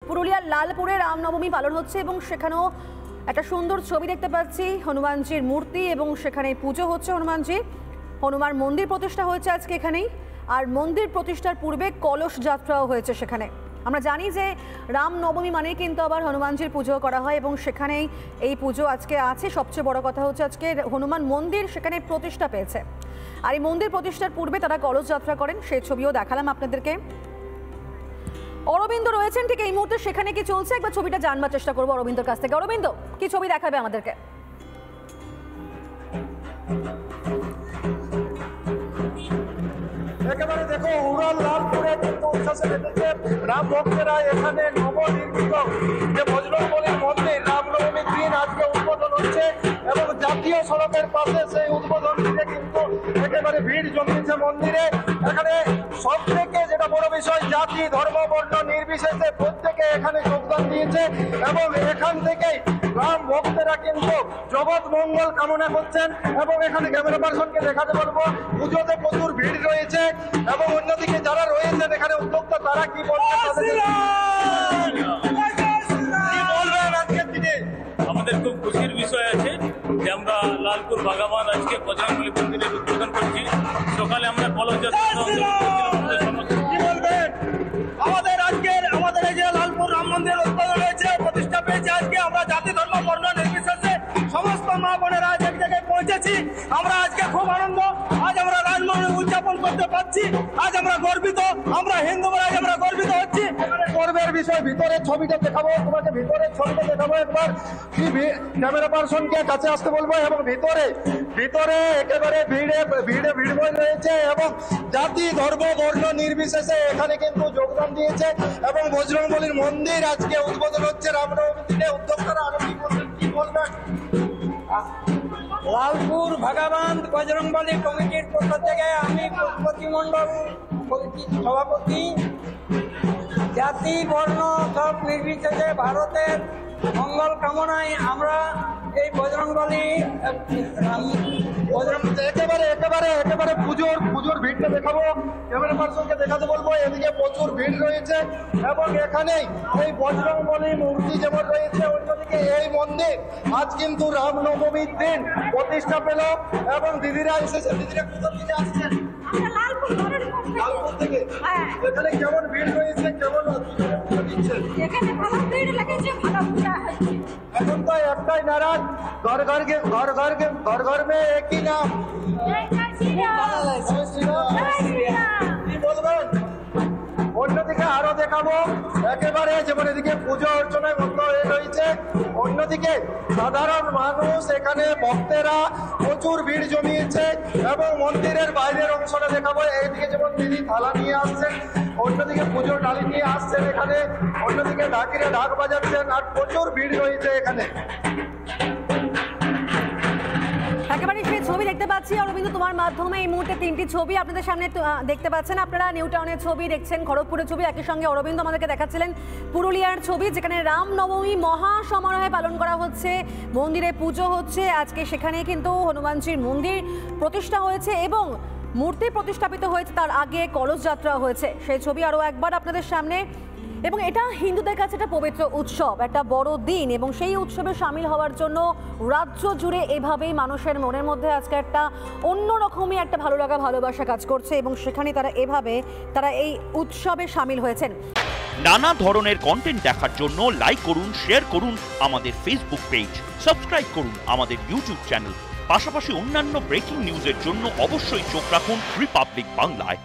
পুরুলিয়ার লালপুরে রামনবমী পালন হচ্ছে এবং সেখানেও একটা সুন্দর ছবি দেখতে পাচ্ছি, হনুমানজির মূর্তি এবং সেখানে পুজো হচ্ছে হনুমানজির। হনুমান মন্দির প্রতিষ্ঠা হয়েছে আজকে এখানেই, আর মন্দির প্রতিষ্ঠার পূর্বে কলস যাত্রাও হয়েছে সেখানে। আমরা জানি যে রামনবমী মানেই কিন্তু আবার হনুমানজির পুজো করা হয় এবং সেখানেই এই পুজো আজকে আছে। সবচেয়ে বড় কথা হচ্ছে আজকে হনুমান মন্দির সেখানে প্রতিষ্ঠা পেয়েছে, আর এই মন্দির প্রতিষ্ঠার পূর্বে তারা কলস যাত্রা করেন, সেই ছবিও দেখালাম আপনাদেরকে। অরবিন্দ রয়েছেন ঠিক এই মুহূর্তে, সেখানে কি চলছে একবার ছবিটা জানবার চেষ্টা করবো অরবিন্দর কাছ থেকে। অরবিন্দ, কি ছবি দেখাবে আমাদেরকে? একেবারে দেখো উড়াল লালপুরে কিন্তু উচ্ছ্বাসে মেতেছে রাম ভক্তেরা। এখানে নবনির্মিত যে বজরংবলীর মন্দির রামনবমীর দিন আজকে উদ্বোধন হচ্ছে এবং জাতীয় সড়কের পাশে সেই উদ্বোধন দিনে কিন্তু একেবারে ভিড় জমিয়েছে মন্দিরে। এখানে সব থেকে যেটা বড় বিষয়, জাতি ধর্ম বর্ণ নির্বিশেষে প্রত্যেকে এখানে যোগদান দিয়েছে এবং এখান থেকেই রাম ভক্তেরা কিন্তু জগৎ মঙ্গল কামনা করছেন। এবং এখানে ক্যামেরা পার্সনকে দেখাতে বলবো, পুজোতে প্রচুর ভিড় রয়েছে এবং অন্যদিকে যারা রয়েছেন এখানে উদ্যোক্তা তারা কি বলছেন আজকের দিনে। আমাদের খুব খুশির বিষয় আছে যে আমরা লালপুর বাগাবাদ আজকে বজরংবলী মন্দিরের উদ্বোধন করছি। সকালে আমরা কলসযাত্রা কি বলবেন? আমাদের এই যে লালপুর রাম মন্দিরের উদ্বোধন হয়েছে, প্রতিষ্ঠা পেয়েছে আজকে। আমরা জাতি ধর্ম বর্ণ নির্বিশেষে সমস্ত মা বোনেরা আজ এক জায়গায় পৌঁছেছি। আমরা আজকে খুব আনন্দ, আজ আমরা রামনবমী উদযাপন করতে পারছি। আজ আমরা গর্বিত, আমরা হিন্দু বলে আজ আমরা গর্বিত হচ্ছি। গর্বের বিষয়, ভিতরের ছবিটা দেখাবো তোমাকে, ভিতরের ছবিটা দেখাবো একবার। ক্যামেরা পার্সনকে কাছে আসতে বলবো এবং ভিতরে একেবারে ভিড় রয়েছে এবং জাতি ধর্ম বর্ণ নির্বিশেষে এখানে কিন্তু যোগদান দিয়েছে এবং বজরংবলীর মন্দির আজকে উদ্বোধন হচ্ছে রামনবমীর দিনে। উদ্যোক্তারা আরো কি বলবেন? লালপুর ভাগাবান্ধ বজরংবলী কমিটির পক্ষ থেকে আমি প্রতিমণ্ডল সভাপতি, জাতি বর্ণ সব নির্বিশেষে ভারতের মঙ্গল কামনায় আমরা এই বজরংবলী একেবারে পুজোর ভিড়টা দেখাবো, ক্যামেরা পার্সনকে দেখাতে বলবো। এদিকে প্রচুর ভিড় রয়েছে এবং এখানেই এই বজরংবলী মূর্তি যেমন রয়েছে, অন্যদিকে এই মন্দির আজ কিন্তু রামনবমীর দিন প্রতিষ্ঠা পেল এবং দিদিরা এসেছে। দিদিরা কোথা থেকে আসছেন? লালপুর থেকে। এখানে কেমন ভিড় রয়েছে, কেমন দিচ্ছেন? এখানে ভালো ভিড় লেগেছে, ভালো পূজা হচ্ছে। এখন তো একটাই নারাজ, ঘর মে একই নাম। কি বলবেন? অন্যদিকে আরো দেখাবো একেবারে যেমন এদিকে পুজো অর্চনায় মধ্য হয়ে রয়েছে, অন্যদিকে সাধারণ মানুষ এখানে ভক্তেরা প্রচুর ভিড় জমিয়েছে এবং মন্দিরের বাইরের অংশটা দেখাবো। এইদিকে যেমন দিদি থালা নিয়ে আসছেন, অন্যদিকে পুজোর ডালি নিয়ে আসছেন এখানে, অন্যদিকে ঢাকিরে ঢাক বাজাচ্ছেন আর প্রচুর ভিড় রয়েছে এখানে। একেবারে সেই ছবি দেখতে পাচ্ছি অরবিন্দ তোমার মাধ্যমে। এই মুহূর্তে তিনটি ছবি আপনাদের সামনে দেখতে পাচ্ছেন। আপনারা নিউ টাউনের ছবি দেখছেন, খড়গপুরের ছবি, একই সঙ্গে অরবিন্দ আমাদেরকে দেখাচ্ছিলেন পুরুলিয়ার ছবি, যেখানে রামনবমী মহা সমারোহে পালন করা হচ্ছে, মন্দিরে পুজো হচ্ছে আজকে। সেখানে কিন্তু হনুমানজির মন্দির প্রতিষ্ঠা হয়েছে এবং মূর্তি প্রতিষ্ঠাপিত হয়েছে, তার আগে কলস যাত্রা হয়েছে। সেই ছবি আরও একবার আপনাদের সামনে। এবং এটা হিন্দুদের কাছে একটা পবিত্র উৎসব, একটা বড় দিন, এবং সেই উৎসবে সামিল হওয়ার জন্য রাজ্য জুড়ে এভাবেই মানুষের মনের মধ্যে আজকে একটা অন্যরকমই একটা ভালো লাগা ভালোবাসা কাজ করছে এবং সেখানে তারা এই উৎসবে সামিল হয়েছেন। নানা ধরনের কন্টেন্ট দেখার জন্য লাইক করুন, শেয়ার করুন আমাদের ফেসবুক পেজ, সাবস্ক্রাইব করুন আমাদের ইউটিউব চ্যানেল। পাশাপাশি অন্যান্য ব্রেকিং নিউজের জন্য অবশ্যই চোখ রাখুন রিপাবলিক বাংলায়।